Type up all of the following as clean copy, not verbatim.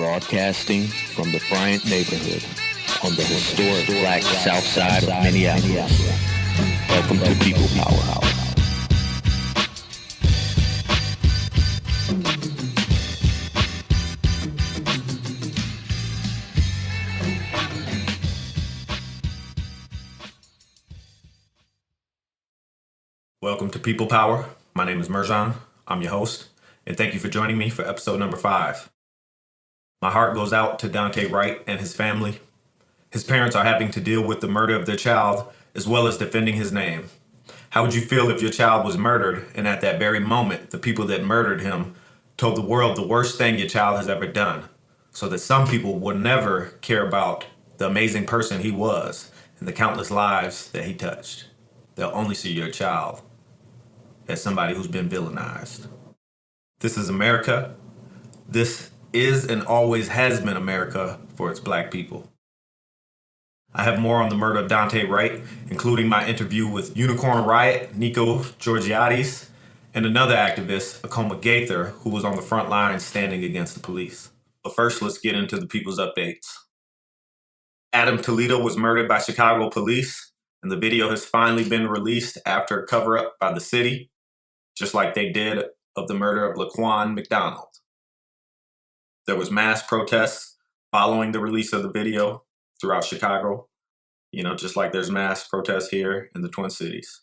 Broadcasting from the Bryant neighborhood on the historic black south side of Minneapolis. Welcome to People Power. Welcome to People Power. My name is Merjan. I'm your host, and thank you for joining me for episode number 5. My heart goes out to Daunte Wright and his family. His parents are having to deal with the murder of their child, as well as defending his name. How would you feel if your child was murdered, and at that very moment, the people that murdered him told the world the worst thing your child has ever done, so that some people would never care about the amazing person he was and the countless lives that he touched? They'll only see your child as somebody who's been villainized. This is America. This is and always has been America for its black people. I have more on the murder of Daunte Wright, including my interview with Unicorn Riot, Niko Georgiades, and another activist, Niko Georgiades, who was on the front line standing against the police. But first, let's get into the people's updates. Adam Toledo was murdered by Chicago police, and the video has finally been released after a cover-up by the city, just like they did of the murder of Laquan McDonald. There was mass protests following the release of the video throughout Chicago, just like there's mass protests here in the Twin Cities.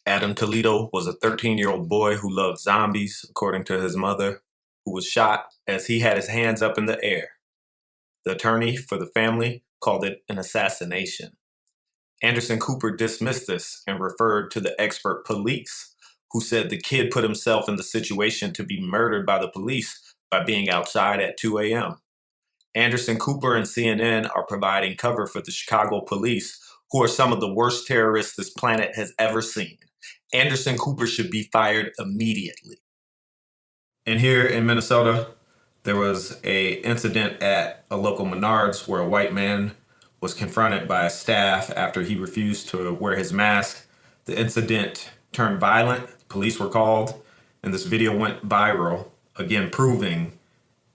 Adam Toledo was a 13-year-old boy who loved zombies, according to his mother, who was shot as he had his hands up in the air. The attorney for the family called it an assassination. Anderson Cooper dismissed this and referred to the expert police, who said the kid put himself in the situation to be murdered by the police by being outside at 2 a.m. Anderson Cooper and CNN are providing cover for the Chicago police, who are some of the worst terrorists this planet has ever seen. Anderson Cooper should be fired immediately. And here in Minnesota, there was an incident at a local Menards where a white man was confronted by staff after he refused to wear his mask. The incident turned violent. Police were called, and this video went viral, again proving,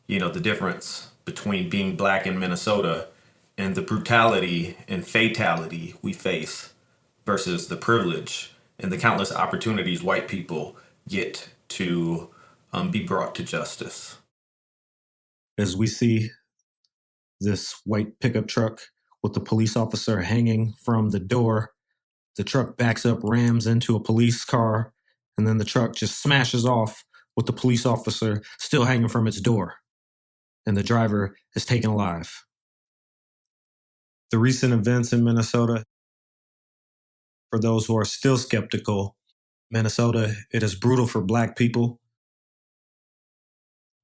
the difference between being black in Minnesota and the brutality and fatality we face versus the privilege and the countless opportunities white people get to be brought to justice. As we see this white pickup truck with the police officer hanging from the door, the truck backs up, rams into a police car, and then the truck just smashes off with the police officer still hanging from its door, and the driver is taken alive. The recent events in Minnesota, for those who are still skeptical, Minnesota, it is brutal for black people.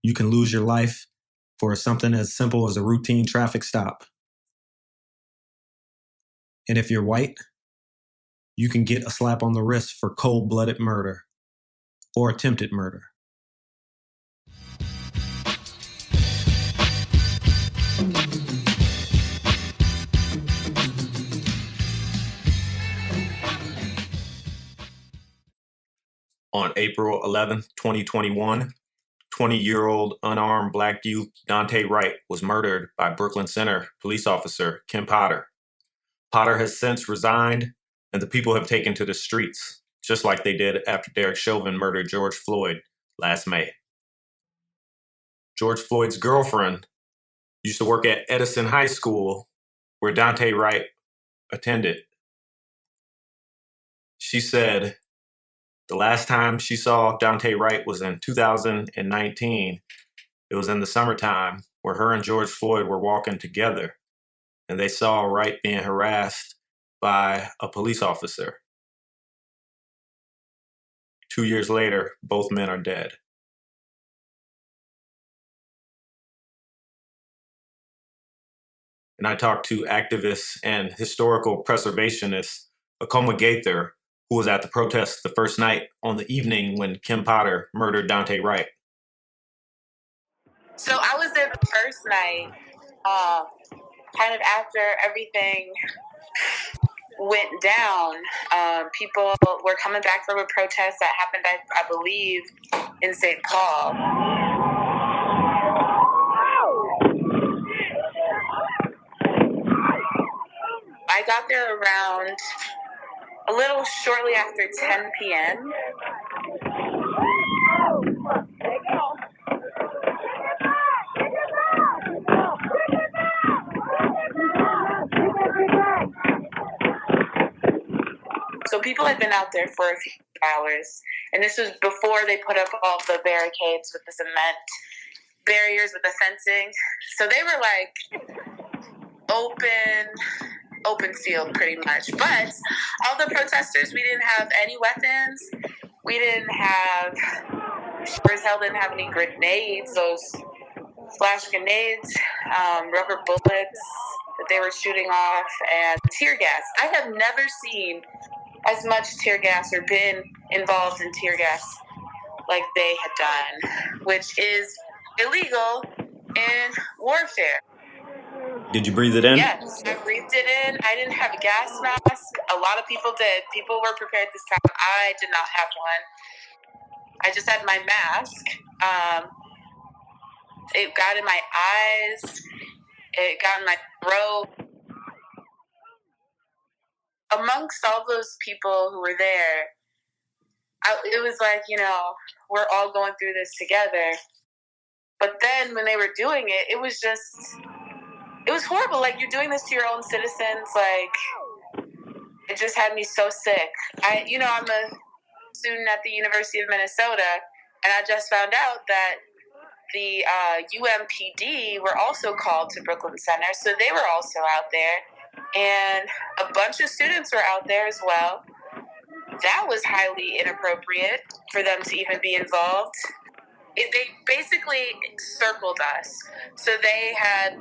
You can lose your life for something as simple as a routine traffic stop. And if you're white, you can get a slap on the wrist for cold-blooded murder or attempted murder. On April 11, 2021, 20-year-old unarmed black youth Daunte Wright was murdered by Brooklyn Center police officer Kim Potter. Potter has since resigned, and the people have taken to the streets, just like they did after Derek Chauvin murdered George Floyd last May. George Floyd's girlfriend used to work at Edison High School, where Daunte Wright attended. She said the last time she saw Daunte Wright was in 2019. It was in the summertime, where her and George Floyd were walking together, and they saw Wright being harassed by a police officer. 2 years later, both men are dead. And I talked to activists and historical preservationist Niko Georgiades, who was at the protest the first night on the evening when Kim Potter murdered Daunte Wright. So I was there the first night, kind of after everything went down. People were coming back from a protest that happened, I believe, in St. Paul. got there around a little shortly after 10 p.m. So people had been out there for a few hours, and this was before they put up all the barricades with the cement barriers with the fencing. So they were like open field pretty much. But all the protesters, we didn't have any weapons. We didn't have, sure as hell didn't have any grenades, those flash grenades, rubber bullets that they were shooting off, and tear gas. I have never seen as much tear gas or been involved in tear gas like they had done, which is illegal in warfare. Did you breathe it in? Yes, I breathed it in. I didn't have a gas mask. A lot of people did. People were prepared this time. I did not have one. I just had my mask. It got in my eyes. It got in my throat. Amongst all those people who were there, it was like, we're all going through this together. But then when they were doing it, it was horrible. Like, you're doing this to your own citizens. Like, it just had me so sick. I'm a student at the University of Minnesota, and I just found out that the UMPD were also called to Brooklyn Center, so they were also out there. And a bunch of students were out there as well. That was highly inappropriate for them to even be involved. They basically circled us. So they had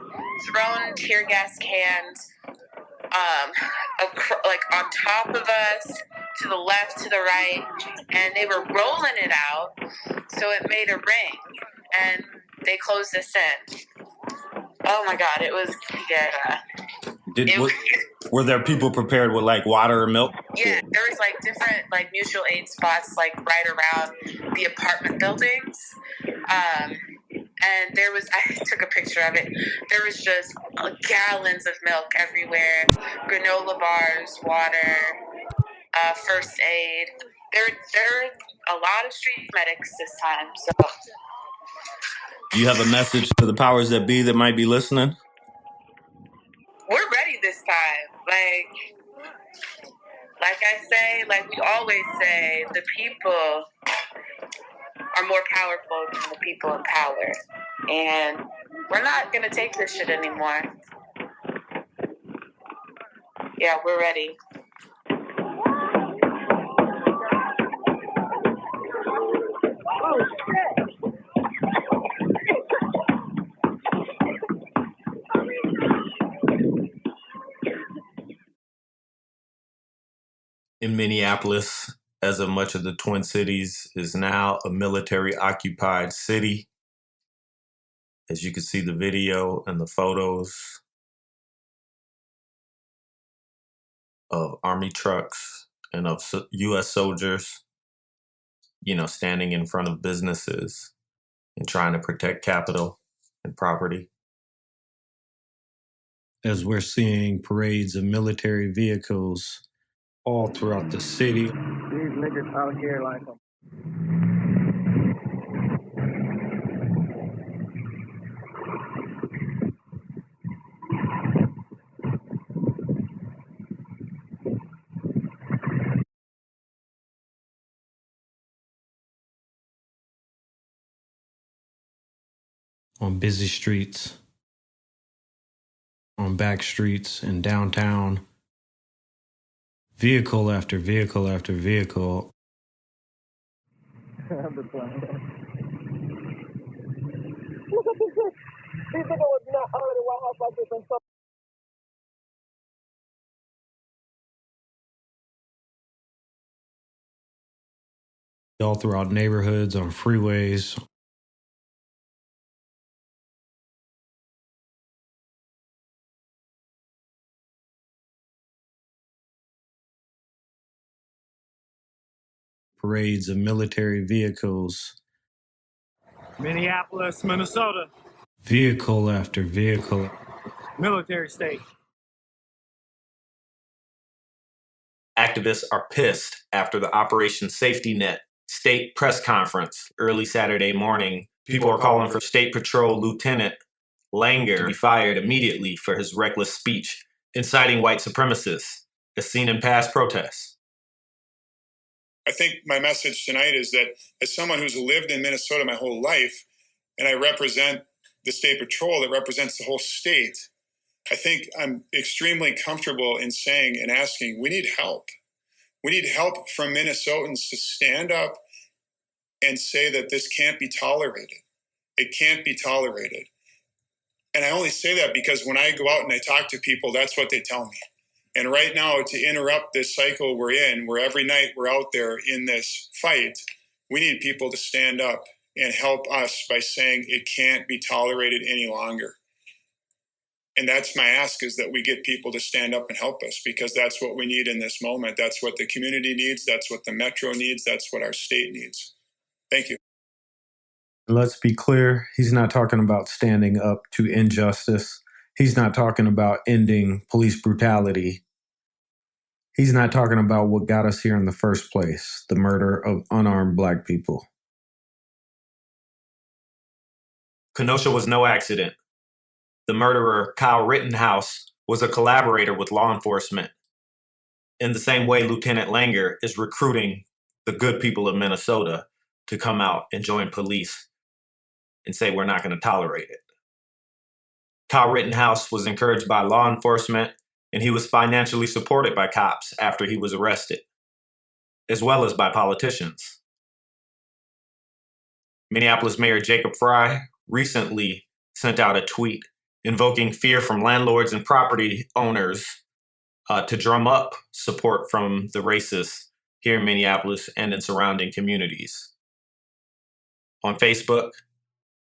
thrown tear gas cans like on top of us, to the left, to the right, and they were rolling it out, so it made a ring, and they closed us in. Oh my God, it was, were there people prepared with like water or milk? Yeah, there was like different like mutual aid spots like right around the apartment buildings. And there was, I took a picture of it, there was just gallons of milk everywhere, granola bars, water, first aid. There were a lot of street medics this time. So, do you have a message to the powers that be that might be listening? We're ready this time. Like I say, like we always say, the people are more powerful than the people in power. And we're not going to take this shit anymore. Yeah, we're ready. In Minneapolis, as of much of the Twin Cities, is now a military-occupied city. As you can see the video and the photos of Army trucks and of U.S. soldiers, standing in front of businesses and trying to protect capital and property. As we're seeing parades of military vehicles all throughout the city. These niggas out here like them. On busy streets, on back streets in downtown, vehicle after vehicle after vehicle. I'm just playing. Look at this shit. These niggas was not already White House like this and so. All throughout neighborhoods, on freeways. Parades of military vehicles. Minneapolis, Minnesota. Vehicle after vehicle. Military state. Activists are pissed after the Operation Safety Net state press conference early Saturday morning. People are calling for State Patrol Lieutenant Langer to be fired immediately for his reckless speech inciting white supremacists, as seen in past protests. I think my message tonight is that as someone who's lived in Minnesota my whole life, and I represent the State Patrol that represents the whole state, I think I'm extremely comfortable in saying and asking, we need help. We need help from Minnesotans to stand up and say that this can't be tolerated. It can't be tolerated. And I only say that because when I go out and I talk to people, that's what they tell me. And right now, to interrupt this cycle we're in, where every night we're out there in this fight, we need people to stand up and help us by saying it can't be tolerated any longer. And that's my ask, is that we get people to stand up and help us, because that's what we need in this moment. That's what the community needs. That's what the Metro needs. That's what our state needs. Thank you. Let's be clear, he's not talking about standing up to injustice. He's not talking about ending police brutality. He's not talking about what got us here in the first place, the murder of unarmed Black people. Kenosha was no accident. The murderer, Kyle Rittenhouse, was a collaborator with law enforcement. In the same way, Lieutenant Langer is recruiting the good people of Minnesota to come out and join police and say we're not going to tolerate it. Kyle Rittenhouse was encouraged by law enforcement, and he was financially supported by cops after he was arrested, as well as by politicians. Minneapolis Mayor Jacob Frey recently sent out a tweet invoking fear from landlords and property owners to drum up support from the racists here in Minneapolis and in surrounding communities. On Facebook,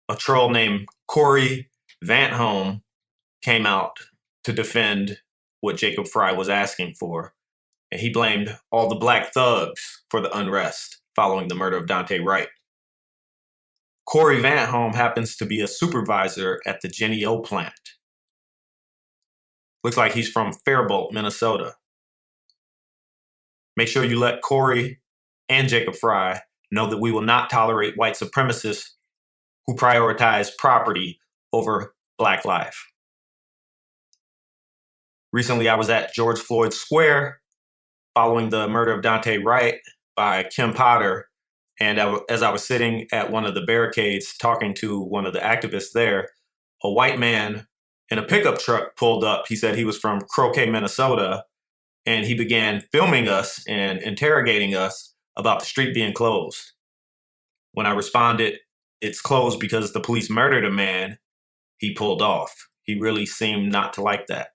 a troll named Corey Vanholm came out to defend what Jacob Frey was asking for, and he blamed all the Black thugs for the unrest following the murder of Daunte Wright. Corey Vanholm happens to be a supervisor at the Jenny O plant. Looks like he's from Faribault, Minnesota. Make sure you let Corey and Jacob Frey know that we will not tolerate white supremacists who prioritize property over Black life. Recently, I was at George Floyd Square following the murder of Daunte Wright by Kim Potter. And as I was sitting at one of the barricades talking to one of the activists there, a white man in a pickup truck pulled up. He said he was from Croquet, Minnesota, and he began filming us and interrogating us about the street being closed. When I responded, it's closed because the police murdered a man, he pulled off. He really seemed not to like that.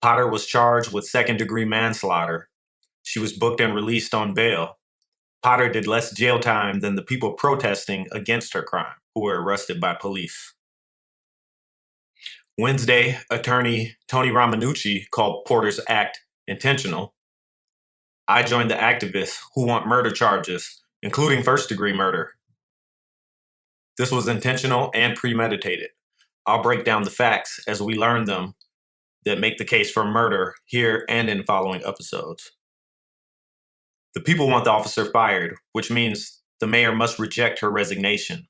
Potter was charged with second-degree manslaughter. She was booked and released on bail. Potter did less jail time than the people protesting against her crime, who were arrested by police. Wednesday, attorney Tony Romanucci called Porter's act intentional. I joined the activists who want murder charges, including first-degree murder. This was intentional and premeditated. I'll break down the facts as we learn them that make the case for murder here and in following episodes. The people want the officer fired, which means the mayor must reject her resignation.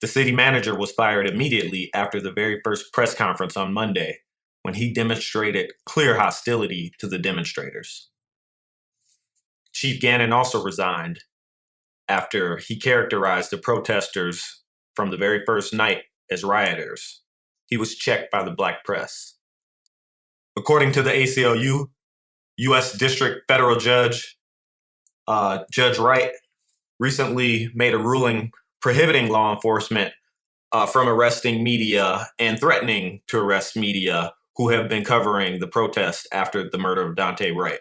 The city manager was fired immediately after the very first press conference on Monday, when he demonstrated clear hostility to the demonstrators. Chief Gannon also resigned after he characterized the protesters from the very first night as rioters. He was checked by the Black press. According to the ACLU, U.S. District Federal Judge Judge Wright recently made a ruling prohibiting law enforcement from arresting media and threatening to arrest media who have been covering the protest after the murder of Daunte Wright.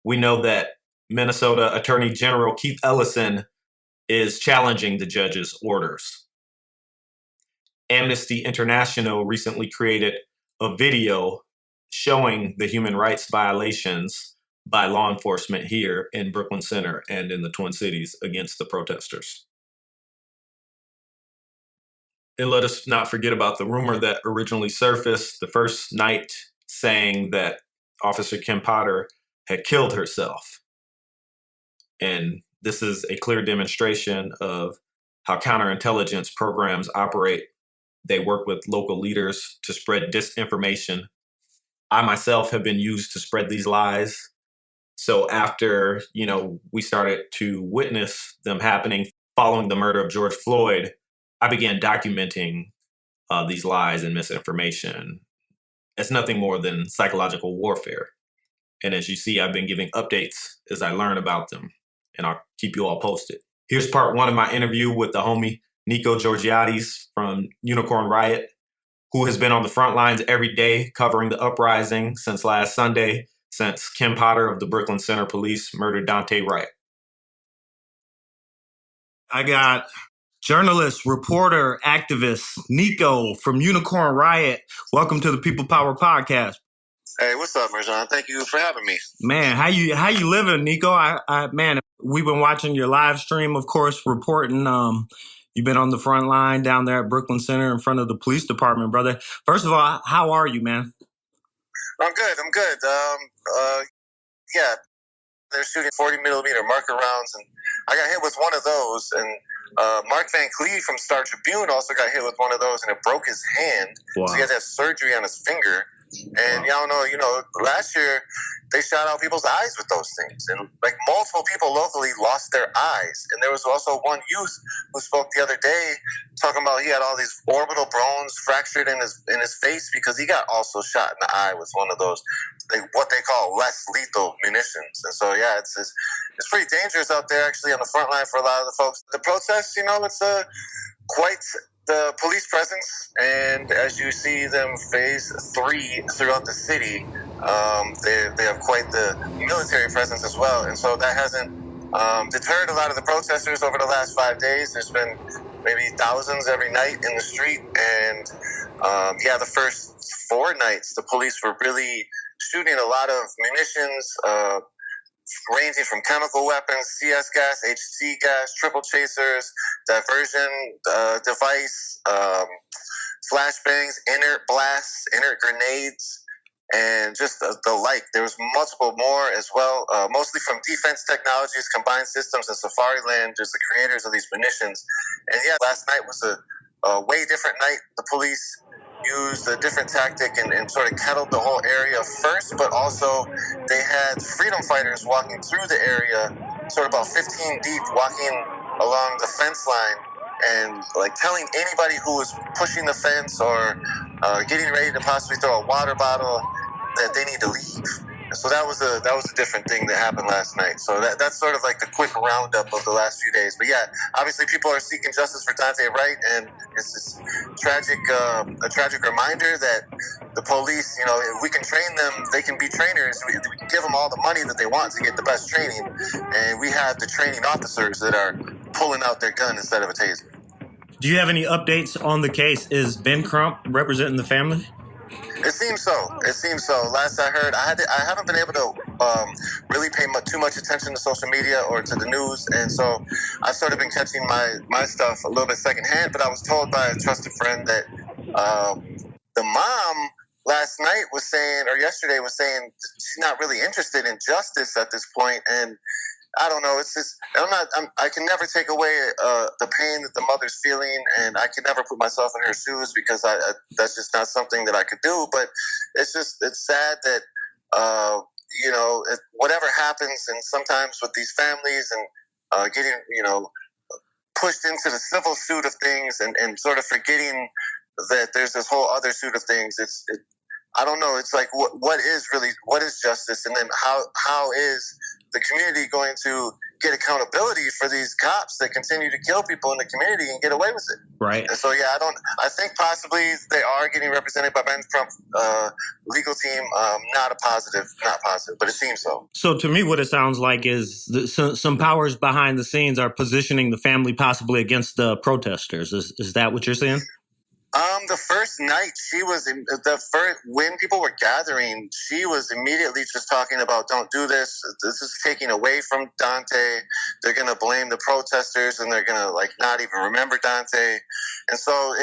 We know that Minnesota Attorney General Keith Ellison is challenging the judge's orders. Amnesty International recently created a video showing the human rights violations by law enforcement here in Brooklyn Center and in the Twin Cities against the protesters. And let us not forget about the rumor that originally surfaced the first night saying that Officer Kim Potter had killed herself. And this is a clear demonstration of how counterintelligence programs operate. They work with local leaders to spread disinformation. I myself have been used to spread these lies. So after, we started to witness them happening following the murder of George Floyd, I began documenting these lies and misinformation. It's nothing more than psychological warfare. And as you see, I've been giving updates as I learn about them, and I'll keep you all posted. Here's part one of my interview with the homie Niko Georgiades from Unicorn Riot, who has been on the front lines every day covering the uprising since last Sunday, since Kim Potter of the Brooklyn Center Police murdered Daunte Wright. I got journalist, reporter, activist Niko from Unicorn Riot. Welcome to the People Power Podcast. Hey, what's up, Marjan? Thank you for having me. Man, how you living, Niko? Man, we've been watching your live stream, of course, reporting. You've been on the front line down there at Brooklyn Center in front of the police department, brother. First of all, how are you, man? I'm good. Yeah, they're shooting 40 millimeter marker rounds, and I got hit with one of those. And Mark Van Cleve from Star Tribune also got hit with one of those, and it broke his hand. Wow. So he had to have surgery on his finger. And y'all know, last year they shot out people's eyes with those things, and like multiple people locally lost their eyes. And there was also one youth who spoke the other day talking about he had all these orbital bones fractured in his face because he got also shot in the eye with one of those, what they call less lethal munitions. And so yeah, it's pretty dangerous out there actually on the front line for a lot of the folks. The protests, it's quite the police presence, and as you see them phase 3 throughout the city, they have quite the military presence as well. And so that hasn't deterred a lot of the protesters over the last 5 days. There's been maybe thousands every night in the street. And the first 4 nights, the police were really shooting a lot of munitions, ranging from chemical weapons, CS gas, HC gas, triple chasers, diversion device, flashbangs, inert blasts, inert grenades, and just the like. There was multiple more as well, mostly from Defense Technologies, Combined Systems, and Safariland, just the creators of these munitions. And yeah, last night was a way different night. The police used a different tactic and sort of kettled the whole area first, but also they had freedom fighters walking through the area, sort of about 15 deep, walking along the fence line and like telling anybody who was pushing the fence or getting ready to possibly throw a water bottle that they need to leave. So that was a different thing that happened last night. So that's sort of like the quick roundup of the last few days. But yeah, obviously people are seeking justice for Daunte Wright, and it's this a tragic reminder that the police, if we can train them, they can be trainers. We can give them all the money that they want to get the best training, and we have the training officers that are pulling out their gun instead of a taser. Do you have any updates on the case? Is Ben Crump representing the family? It seems so. Last I heard, I haven't been able to really pay too much attention to social media or to the news, and so I've sort of been catching my stuff a little bit secondhand. But I was told by a trusted friend that the mom last night was saying, or yesterday was saying, she's not really interested in justice at this point, and I don't know. It's just I can never take away the pain that the mother's feeling, and I can never put myself in her shoes because that's just not something that I could do. But it's sad that whatever happens, and sometimes with these families and getting pushed into the civil suit of things and sort of forgetting that there's this whole other suit of things. I don't know. It's like what is justice, and then how is the community going to get accountability for these cops that continue to kill people in the community and get away with it? Right. And so yeah, I think possibly they are getting represented by Ben Crump's legal team. Not positive, but it seems so. So to me, what it sounds like is some powers behind the scenes are positioning the family possibly against the protesters. Is that what you're saying? The first night when people were gathering, she was immediately just talking about, don't do this. This is taking away from Daunte. They're going to blame the protesters and they're going to not even remember Daunte. And so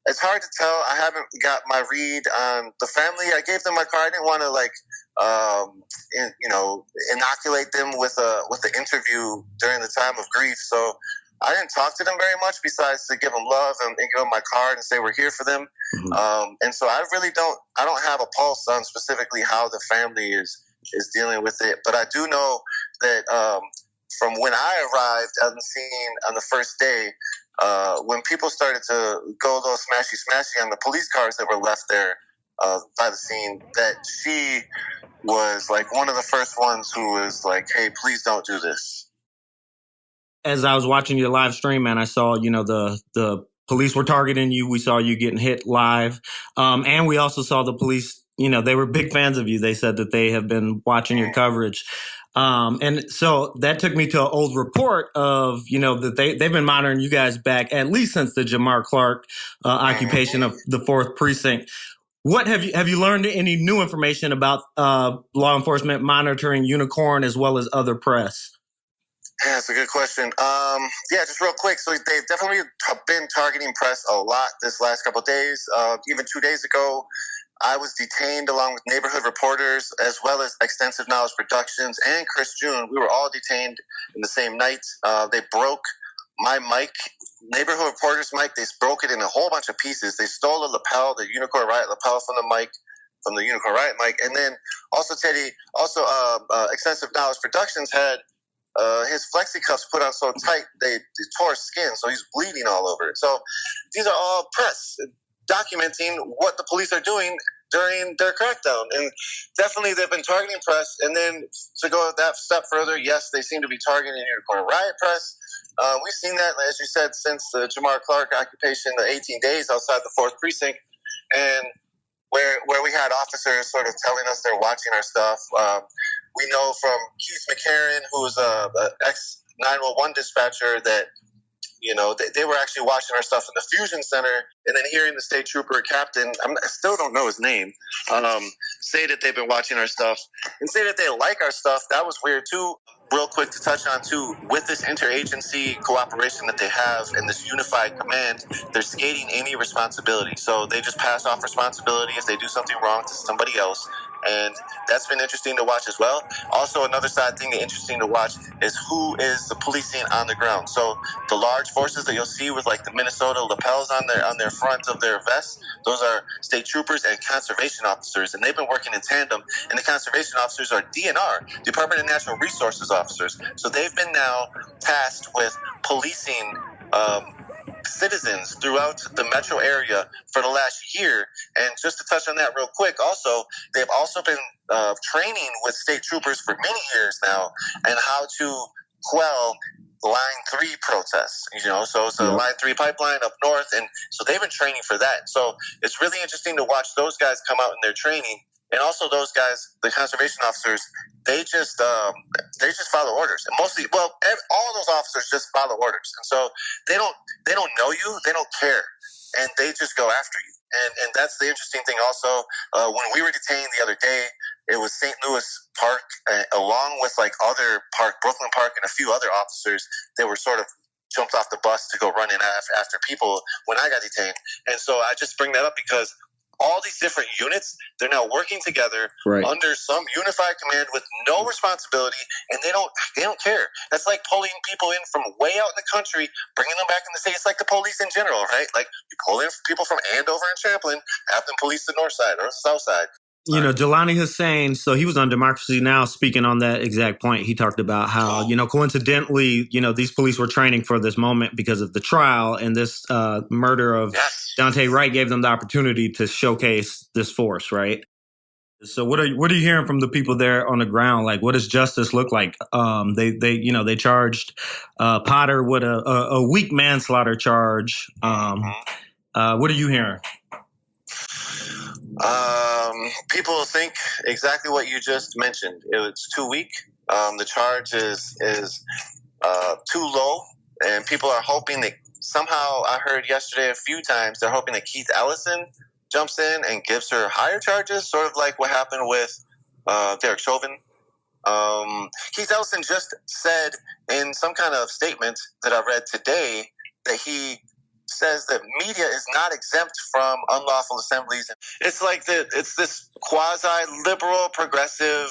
It's hard to tell. I haven't got my read on the family. I gave them my car. I didn't want to inoculate them with the interview during the time of grief. So I didn't talk to them very much besides to give them love and give them my card and say we're here for them. Mm-hmm. And so I don't have a pulse on specifically how the family is dealing with it. But I do know that from when I arrived on the scene on the first day, when people started to go a little smashy on the police cars that were left there by the scene, that she was like one of the first ones who was like, hey, please don't do this. As I was watching your live stream, man, I saw, the police were targeting you. We saw you getting hit live. And we also saw the police, they were big fans of you. They said that they have been watching your coverage. And so that took me to an old report of, that they've been monitoring you guys back at least since the Jamar Clark occupation of the 4th precinct. What have you learned any new information about law enforcement monitoring Unicorn as well as other press? Yeah, that's a good question. Just real quick. So they've definitely been targeting press a lot this last couple of days. Even 2 days ago, I was detained along with neighborhood reporters as well as Extensive Knowledge Productions and Chris June. We were all detained in the same night. They broke my mic, neighborhood reporters' mic. They broke it in a whole bunch of pieces. They stole a lapel, the Unicorn Riot lapel from the Unicorn Riot mic. And then also Extensive Knowledge Productions had his flexi cuffs put on so tight they tore skin, so he's bleeding all over. So these are all press documenting what the police are doing during their crackdown. And definitely they've been targeting press. And then to go that step further, yes, they seem to be targeting Unicorn Riot press. We've seen that, as you said, since the Jamar Clark occupation, the 18 days outside the 4th precinct, and where we had officers sort of telling us they're watching our stuff. We know from Keith McCarran, who's a ex-911 dispatcher, that they were actually watching our stuff in the Fusion Center, and then hearing the state trooper captain, I still don't know his name, say that they've been watching our stuff and say that they like our stuff. That was weird too. Real quick to touch on too, with this interagency cooperation that they have and this unified command, they're skating any responsibility. So they just pass off responsibility if they do something wrong to somebody else. And that's been interesting to watch as well. Also, another side thing interesting to watch is who is the policing on the ground. So the large forces that you'll see with like the Minnesota lapels on their front of their vests, those are state troopers and conservation officers, and they've been working in tandem. And the conservation officers are DNR, Department of Natural Resources officers. So they've been now tasked with policing citizens throughout the metro area for the last year. And just to touch on that real quick, also, they've also been training with state troopers for many years now and how to quell Line 3 protests, so it's a Line 3 pipeline up north. And so they've been training for that. So it's really interesting to watch those guys come out in their training. And also those guys, the conservation officers, they just follow orders. And all of those officers just follow orders. And so they don't know you, they don't care, and they just go after you. And that's the interesting thing also. When we were detained the other day, it was St. Louis Park, along with like other park, Brooklyn Park, and a few other officers that were sort of jumped off the bus to go running after people when I got detained. And so I just bring that up because all these different units, they're now working together under some unified command with no responsibility, and they don't care. That's like pulling people in from way out in the country, bringing them back in the state. It's like the police in general, right? Like you pull in people from Andover and Champlin, have them police the north side or the south side. Jelani Hussein, so he was on Democracy Now! Speaking on that exact point. He talked about how, coincidentally, these police were training for this moment because of the trial, and this murder of Daunte Wright gave them the opportunity to showcase this force, right? So what are you hearing from the people there on the ground? Like, what does justice look like? They charged Potter with a weak manslaughter charge. What are you hearing? People think exactly what you just mentioned. It's too weak. The charge is too low, and people are hoping that somehow, I heard yesterday a few times, they're hoping that Keith Ellison jumps in and gives her higher charges, sort of like what happened with Derek Chauvin. Keith Ellison just said in some kind of statement that I read today that he says that media is not exempt from unlawful assemblies. It's like it's this quasi-liberal, progressive,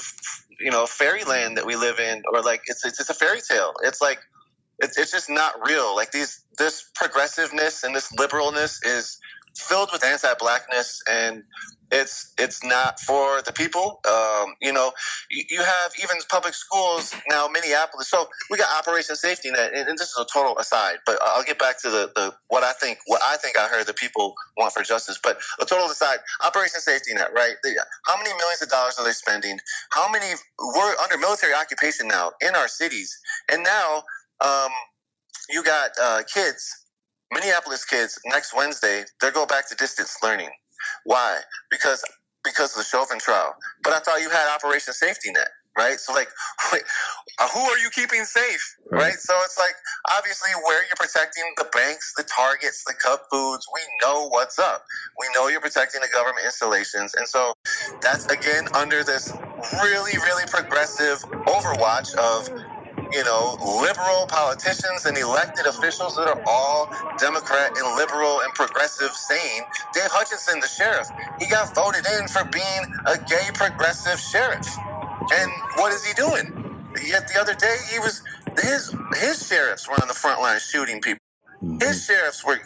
fairyland that we live in, or like it's a fairy tale. It's like it's just not real. Like this progressiveness and this liberalness is filled with anti-blackness, and it's not for the people. You have even public schools now, Minneapolis. So we got Operation Safety Net, and this is a total aside, but I'll get back to the what I think I heard the people want for justice. But a total aside, Operation Safety Net, right? How many millions of dollars are they spending? How many we're under military occupation now in our cities, and now you got kids. Minneapolis kids, next Wednesday, they'll go back to distance learning. Why? Because of the Chauvin trial. But I thought you had Operation Safety Net, right? So, like, wait, who are you keeping safe, right? So it's like, obviously, where you're protecting the banks, the Targets, the Cub Foods, we know what's up. We know you're protecting the government installations. And so that's, again, under this really, really progressive overwatch of liberal politicians and elected officials that are all Democrat and liberal and progressive saying, Dave Hutchinson, the sheriff, he got voted in for being a gay progressive sheriff. And what is he doing? Yet the other day, his sheriffs were on the front line shooting people. His sheriffs were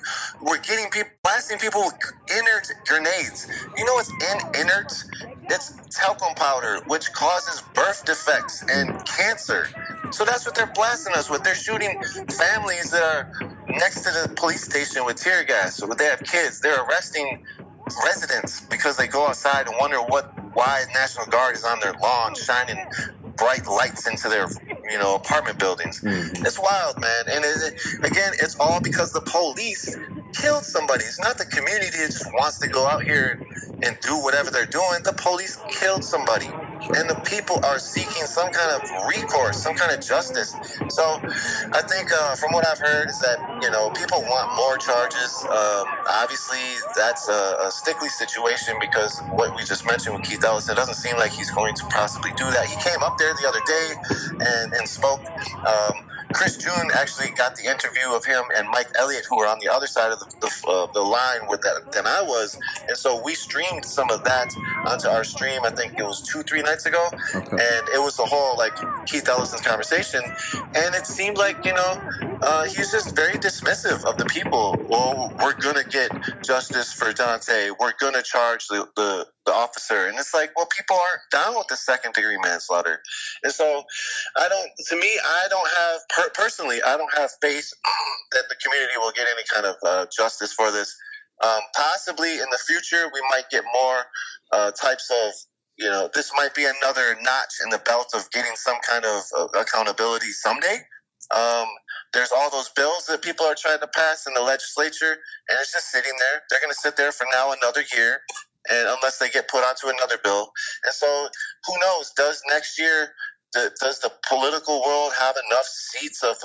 getting people, blasting people with inert grenades. You know what's in innards? It's talcum powder, which causes birth defects and cancer. So that's what they're blasting us with. They're shooting families that are next to the police station with tear gas. So they have kids. They're arresting residents because they go outside and wonder why National Guard is on their lawn shining bright lights into their apartment buildings. It's wild, man. And again, it's all because the police killed somebody. It's not the community that just wants to go out here and do whatever they're doing. The police killed somebody, and the people are seeking some kind of recourse, some kind of justice. So I think from what I've heard is that people want more charges. Obviously that's a sticky situation because what we just mentioned with Keith Ellis, it doesn't seem like he's going to possibly do that. He came up there the other day and spoke. Chris June actually got the interview of him and Mike Elliott, who were on the other side of the line than I was. And so we streamed some of that onto our stream. I think it was 2-3 nights ago. Okay. And it was the whole, like, Keith Ellison's conversation. And it seemed like, he's just very dismissive of the people. Well, we're going to get justice for Daunte. We're going to charge the officer. And it's like, well, people aren't down with the second-degree manslaughter. And so I don't have faith that the community will get any kind of justice for this. Possibly in the future, we might get more types of, this might be another notch in the belt of getting some kind of accountability someday. There's all those bills that people are trying to pass in the legislature, and it's just sitting there. They're going to sit there for now another year, and unless they get put onto another bill. And so who knows, does next year, does the political world have enough seats of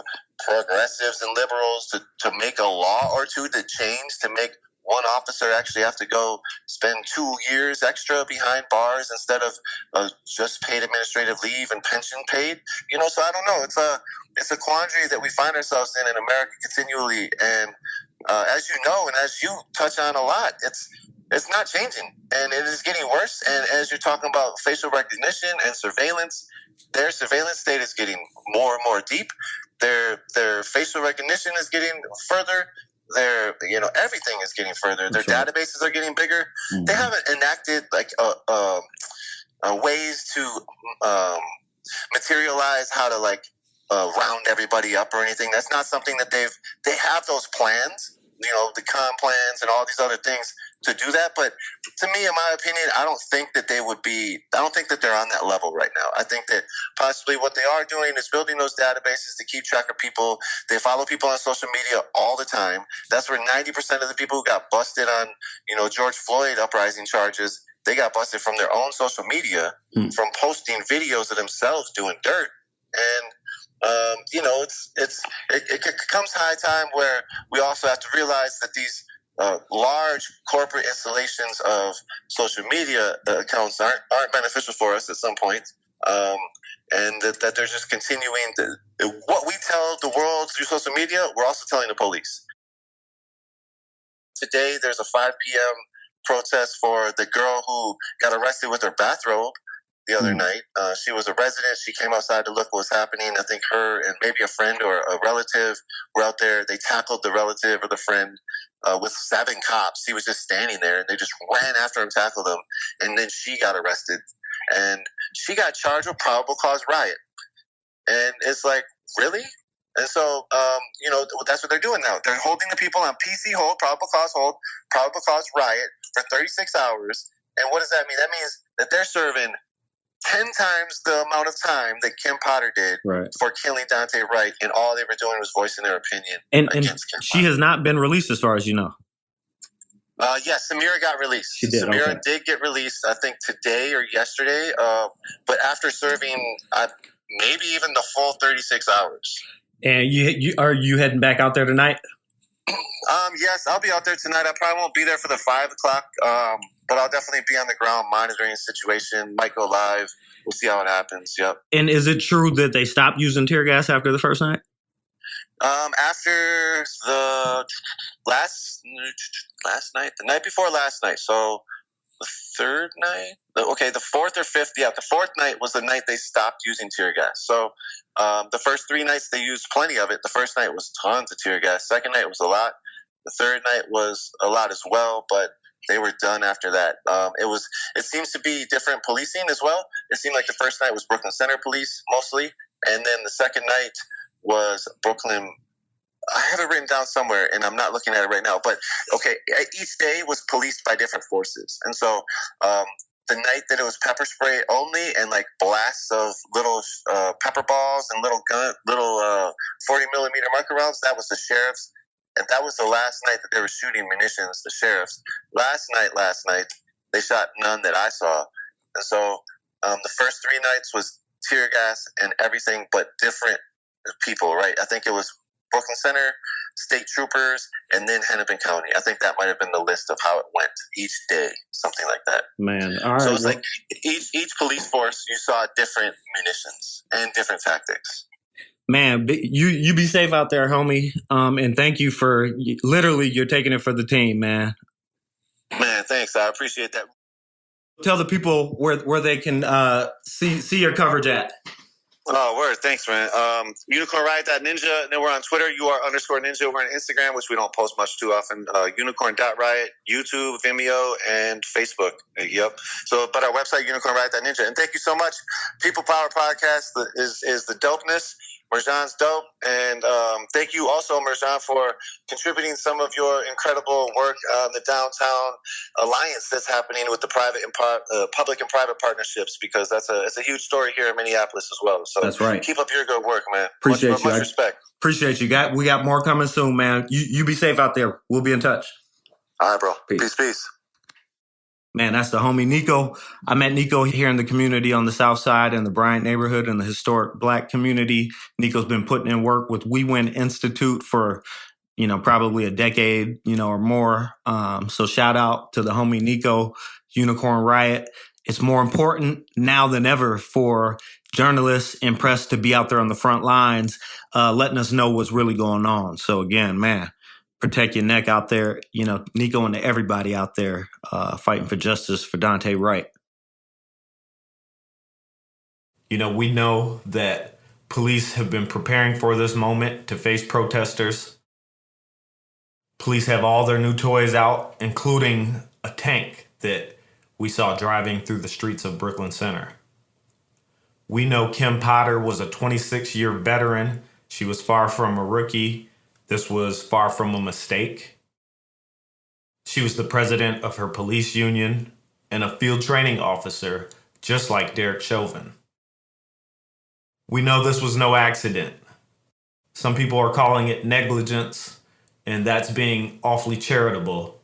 progressives and liberals to make a law or two to change, to make one officer actually have to go spend 2 years extra behind bars instead of just paid administrative leave and pension paid? So I don't know. It's a quandary that we find ourselves in America continually. And as you know, and as you touch on a lot, it's not changing, and it is getting worse. And as you're talking about facial recognition and surveillance, their surveillance state is getting more and more deep. Their facial recognition is getting further. Everything is getting further. Their databases are getting bigger. Mm-hmm. They haven't enacted ways to materialize how to round everybody up or anything. That's not something that they have those plans, the comp plans and all these other things to do that. But to me, in my opinion, I don't think that they're on that level right now. I think that possibly what they are doing is building those databases to keep track of people. They follow people on social media all the time. That's where 90% of the people who got busted on, George Floyd uprising charges, they got busted from their own social media, from posting videos of themselves doing dirt. And it comes high time where we also have to realize that these large corporate installations of social media accounts aren't beneficial for us at some point, and that they're just continuing what we tell the world through social media, we're also telling the police. today there's a 5 p.m. protest for the girl who got arrested with her bathrobe the other night. She was a resident. She came outside to look what was happening. I think her and maybe a friend or a relative were out there. They tackled the relative or the friend with 7 cops. He was just standing there, and they just ran after him, tackled him, and then she got arrested. And she got charged with probable cause riot. And it's like, really? And so, that's what they're doing now. They're holding the people on PC hold, probable cause riot for 36 hours. And what does that mean? That means that they're serving 10 times the amount of time that Kim Potter did for killing Daunte Wright, and all they were doing was voicing their opinion against Kim she Potter. has not been released as far as you know. Yes, Samira got released. She did. Samira did get released, I think, today or yesterday, but after serving maybe even the full 36 hours. And are you heading back out there tonight? Yes, I'll be out there tonight. I probably won't be there for the 5 o'clock, but I'll definitely be on the ground monitoring the situation. Might go live. We'll see how it happens. Yep. And is it true that they stopped using tear gas after the first night? After the last night, the night before last night. So the third night, the fourth or fifth. Yeah, the fourth night was the night they stopped using tear gas. So the first 3 nights they used plenty of it. The first night was tons of tear gas. Second night was a lot. The third night was a lot as well, but they were done after that. It seems to be different policing as well. It seemed like the first night was Brooklyn Center Police mostly, and then the second night was Brooklyn. I have it written down somewhere, and I'm not looking at it right now. But okay, each day was policed by different forces, and so the night that it was pepper spray only and like blasts of little pepper balls and little 40 millimeter marker rounds, that was the sheriffs. And that was the last night that they were shooting munitions, the sheriffs. Last night, they shot none that I saw. And so the first 3 nights was tear gas and everything but different people, right? I think it was Brooklyn Center, state troopers, and then Hennepin County. I think that might have been the list of how it went each day, something like that. Man, all right. So it's like each police force, you saw different munitions and different tactics. Man, you be safe out there, homie. And thank you for literally you're taking it for the team, man. Man, thanks. I appreciate that. Tell the people where they can see your coverage at. Oh, word. Thanks, man. Unicorn Riot.ninja. And then we're on Twitter. UR_ninja. We're on Instagram, which we don't post much too often. Unicorn.riot, YouTube, Vimeo, and Facebook. Yep. So, but our website, unicornriot.ninja. And thank you so much. People Power Podcast is the dopeness. Merjan's dope. And thank you also, Merjan, for contributing some of your incredible work on the downtown alliance that's happening with the public and private partnerships, because it's a huge story here in Minneapolis as well. So that's right. Keep up your good work, man. Appreciate much respect. Appreciate you. We got more coming soon, man. You be safe out there. We'll be in touch. All right, bro. Peace. Man, that's the homie Niko. I met Niko here in the community on the South Side in the Bryant neighborhood in the historic Black community. Niko's been putting in work with We Win Institute for, probably a decade, or more. So shout out to the homie Niko, Unicorn Riot. It's more important now than ever for journalists and press to be out there on the front lines, letting us know what's really going on. So again, man, protect your neck out there. Niko and everybody out there fighting for justice for Daunte Wright. We know that police have been preparing for this moment to face protesters. Police have all their new toys out, including a tank that we saw driving through the streets of Brooklyn Center. We know Kim Potter was a 26-year veteran. She was far from a rookie. This was far from a mistake. She was the president of her police union and a field training officer, just like Derek Chauvin. We know this was no accident. Some people are calling it negligence, and that's being awfully charitable.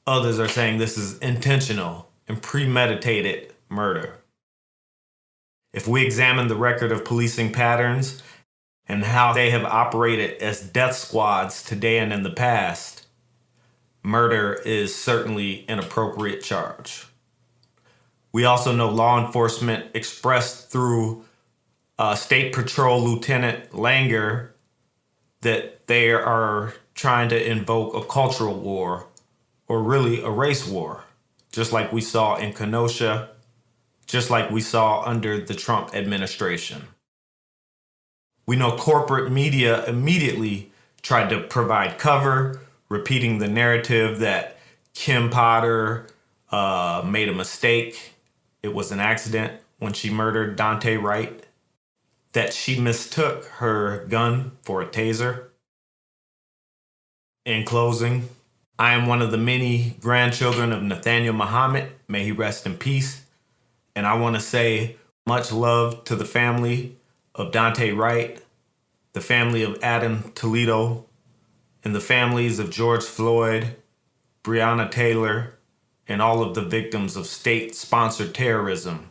Others are saying this is intentional and premeditated murder. If we examine the record of policing patterns and how they have operated as death squads today and in the past, murder is certainly an appropriate charge. We also know law enforcement expressed through State Patrol Lieutenant Langer that they are trying to invoke a cultural war or really a race war, just like we saw in Kenosha, just like we saw under the Trump administration. We know corporate media immediately tried to provide cover, repeating the narrative that Kim Potter made a mistake. It was an accident when she murdered Daunte Wright, that she mistook her gun for a taser. In closing, I am one of the many grandchildren of Nathaniel Muhammad. May he rest in peace. And I want to say much love to the family of Daunte Wright, the family of Adam Toledo, and the families of George Floyd, Breonna Taylor, and all of the victims of state-sponsored terrorism.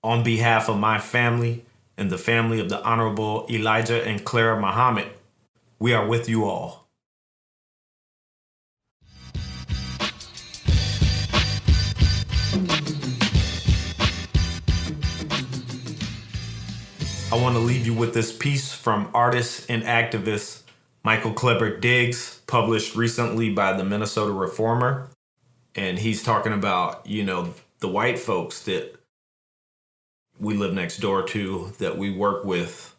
On behalf of my family and the family of the Honorable Elijah and Clara Muhammad, we are with you all. I want to leave you with this piece from artist and activist Michael Kleber Diggs, published recently by the Minnesota Reformer. And he's talking about, the white folks that we live next door to, that we work with.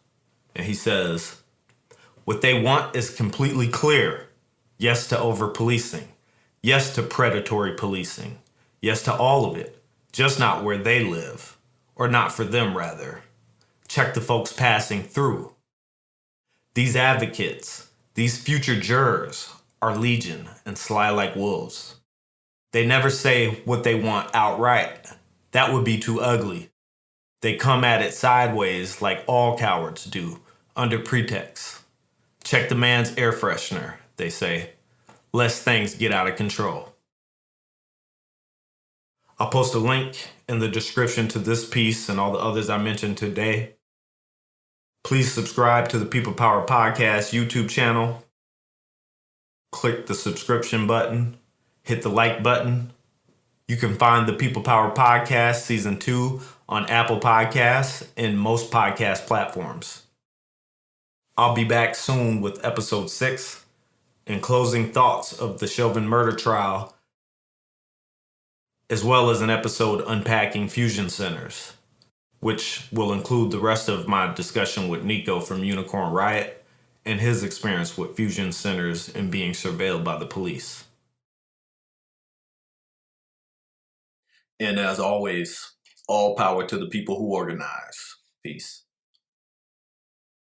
And he says, what they want is completely clear. Yes to over-policing. Yes to predatory policing. Yes to all of it. Just not where they live. Or not for them, rather. Check the folks passing through. These advocates, these future jurors, are legion and sly like wolves. They never say what they want outright. That would be too ugly. They come at it sideways like all cowards do, under pretext. Check the man's air freshener, they say, lest things get out of control. I'll post a link in the description to this piece and all the others I mentioned today. Please subscribe to the People Power Podcast YouTube channel. Click the subscription button. Hit the like button. You can find the People Power Podcast Season 2 on Apple Podcasts and most podcast platforms. I'll be back soon with Episode 6 and closing thoughts of the Chauvin murder trial, as well as an episode unpacking fusion centers, which will include the rest of my discussion with Niko from Unicorn Riot and his experience with fusion centers and being surveilled by the police. And as always, all power to the people who organize. Peace.